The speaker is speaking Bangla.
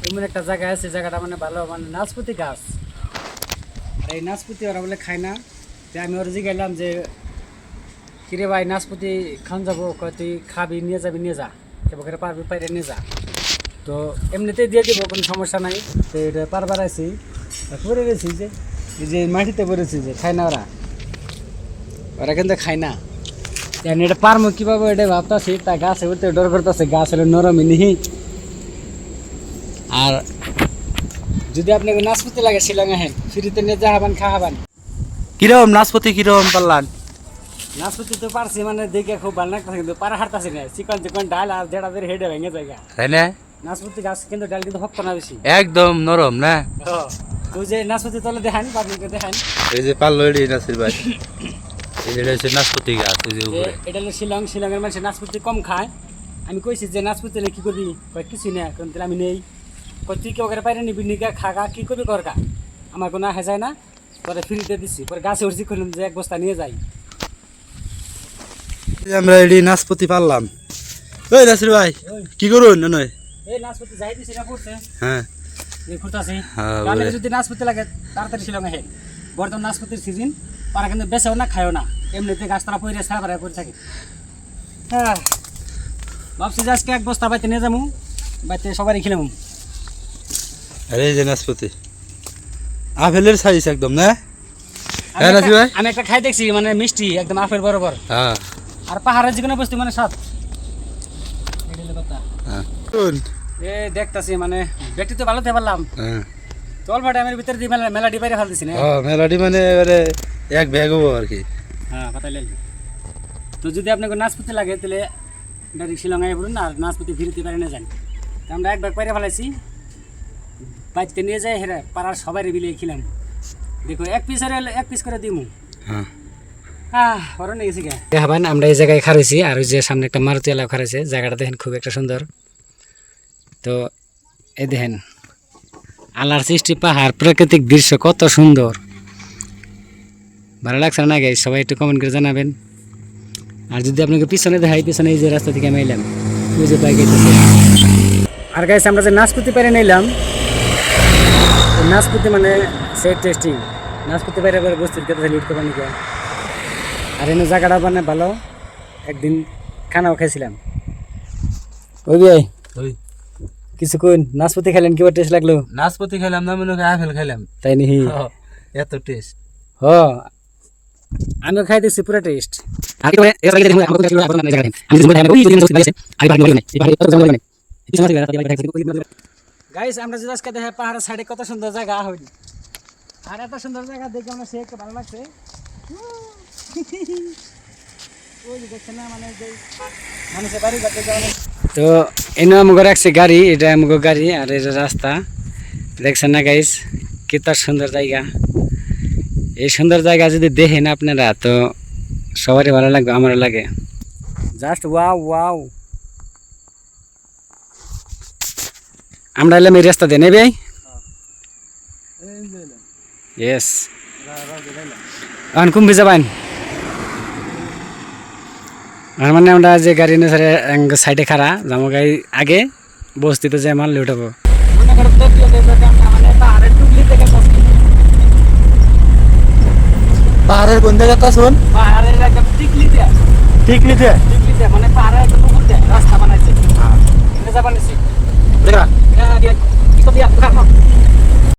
এমন একটা জায়গা আছে, জায়গাটা মানে ভালো, মানে নাশপাতি গাছ। আর এই নাশপাতি ওরা বলে খায় না। তো আমি ওরা জিজ্ঞাসলাম যে কিরে ভাই নাশপাতি খান যাবো, কয় তুই খাবি, নিয়ে যাবি, নিয়ে যা, কেবল করে পারবি, পাইরে নিয়ে যা। তো এমনিতেই দিয়ে দেবো, কোনো সমস্যা নাই। তো এটা পারবার আছি, পরে গেছি যে এই যে মাটিতে পড়েছি, যে খায় না ওরা, ওরা কিন্তু খায় না। এটা পারবো কীভাবে এটা ভাবতেছি, তা গাছে উঠতে ডর করতেছে, গাছ হলো নরমই নিহি। আর যদি আপনাকে নাশপাতি লাগে শিলংয়ে হেন ফ্রিতে নিয়ে যা হবেন, খাওয়াবেন। কিরম নাশপাতি কিরম পারলান? নাশপাতি তো পারছি, মানে দেখে খুব ভালো লাগতেছে, কিন্তু পারা হারতাছি না। চিকন চিকন ডাল আর যেটা হেডে ভেঙে জায়গা। তাই না? নাশপাতি গাছ কিন্তু ডাল কিন্তু হক্ত না বেশি, একদম নরম না? তুই যে নাশপাতি তলে দেখান, পাবলিকে দেখান। এই যে পারলো এটি নাসির ভাই, এই যে হচ্ছে নাশপাতি গাছ, এই যে উপরে। এটা হলো শিলং, শিলংয়ের মানুষ নাশপাতি কম খায়। আমি কইছি যে নাশপাতি নিয়ে কী করবি, কয় কিছুই না, কারণ তাহলে আমি নেই। কয় তুই কেউ করে পাইরে নিবি, নিকা খাগা, কী করবি করকা, আমার কোনো আহে যায় না। পরে ফ্রিতে দিচ্ছি, পরে গাছে উঠছি, করলাম যে এক বস্তা নিয়ে যাই। আমরা এটি নাশপাতি পারলাম। ওই নাসির ভাই কি করুন না নয়? এই নাশপাতি যাই দিছি না পড়ছে, হ্যাঁ এই খুঁজতাছি। হ্যাঁ, গালে বলে। যদি নাশপাতি লাগে তাড়াতাড়ি শিলংয়ে হেন। বর্তমান নাশপাতির সিজন, তারা কিন্তু বেছেও না, খায়ও না, এমনিতে গাছ তারা পইরে ছাড়া পাড়ায় পড়ে থাকে। হ্যাঁ, ভাবছি যে আজকে এক বস্তা বাইতে নিয়ে যাবো, বাইতে সবারই খেলাম। আরে এই যে নাশপাতি আপেলের সাইজ একদম না? হ্যাঁ নাসির ভাই, আমি একটা খাই দেখছি, মানে মিষ্টি একদম আপেল বরাবর। হ্যাঁ আর পাহাড়ের যে কোনো বস্তু মানে স্বাদ। হ্যাঁ শুন, এ দেখতাছি মানে ব্যক্তি তো ভালো পারলাম, হ্যাঁ তো অল্প টাইমের ভিতরে দিয়ে মেলাডি বাইরে ফেল দিছি না। মেলাডি মানে এবারে এক ব্যাগ হবো আর কি। হ্যাঁ পাতাই লাগবে। তো যদি আপনাকে নাশপাতি লাগে তাহলে ডাইরেক্ট শিলং আই বলুন, আর নাশপাতি ফিরতে পারে না যান। তো আমরা এক ব্যাগ বাইরে ফেলাইছি, বাইতে নিয়ে যাই, হেরে পাড়ার সবাই বিলে খেলাম। দেখো এক পিস করে দিমু। হ্যাঁ আমরা এই জায়গায় খারেছি, আর ওই যে সামনে একটা মারুতি এলাকা খারেছে, জায়গাটা দেখেন খুব একটা সুন্দর। তো এই দেখেন আল্লাহর সৃষ্টি, পাহাড়, প্রাকৃতিক দৃশ্য কত সুন্দর, ভালো লাগছে না গাইস? সবাই একটু কমেন্ট করে জানাবেন। আর যদি আপনাকে পিছনে দেখাই, পিছনে এই যে রাস্তা থেকে আমি এলাম, ওই যে বাইক আইতেছে। আর গাইস আমরা যে নাশপাতি পেরে নিলাম, নাশপাতি মানে সেই টেস্টিং, নাশপাতি বাইরে বাইরে বস্তির খেতে লিট করবেন নাকি। আর এনে জায়গাটা মানে ভালো, একদিন খানাও খাইছিলাম। ওই ভাই ওই কিছুক্ষণ নাশপাতি খাইলেন, কিবা টেস্ট লাগলো? নাশপাতি খাইলাম না, মনে হয় আপেল খাইলাম। তাই নাকি? এত টেস্ট। হ, আমিও খাই দিচ্ছি পুরো টেস্ট। গাইস আমরা যে আজকে দেখে পাহাড়ের সাইডে কত সুন্দর জায়গা হইল, আর এত সুন্দর জায়গা দেখে আমার সে একটু ভালো লাগছে। তো এনে আমাকে রাখছে গাড়ি, এটা আমাকে গাড়ি, আর এটা রাস্তা দেখছেন না গাইস, কি তার সুন্দর জায়গা। এই সুন্দর জায়গা যদি দেখেন আপনারা তো সবারই ভালো লাগবে, আমারও লাগে। Just wow wow. আমরা এলাম এই রাস্তা দিয়ে, নেবে ইয়েস। এখন কুম্ভি যাবেন, আর মানে আমরা যে গাড়ি নিয়ে সাইডে খাড়া যাবো, গাড়ি আগে বস্তিতে যে মাল উঠাবো। পাহাড়ের কোন জায়গা শুন? পাহাড়ের একদম টিকলিতে, টিকলিতে মানে পাহাড়ের একটা পুকুর রাস্তা বানাইছে, এটা যা বানাইছে। দেখা